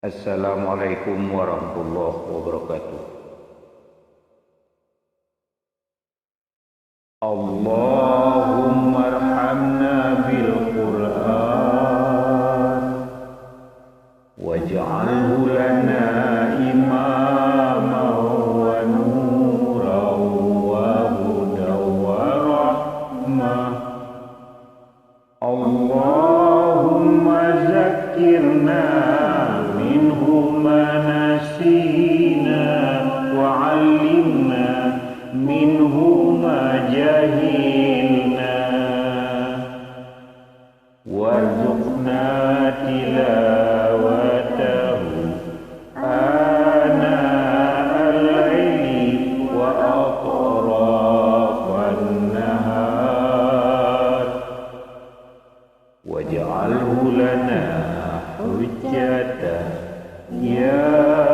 Assalamualaikum warahmatullahi wabarakatuh. Allahumma arhamna bil Qur'an waj'alhu lana imaman wa nuran wa hudan wa rahmah. Allahumma zakkirna nasina wa'allimna minhu ma jahilna warzuqna tilawatahu ana al-laili wa atrafan nahar waj'alhu lana hujjatan ya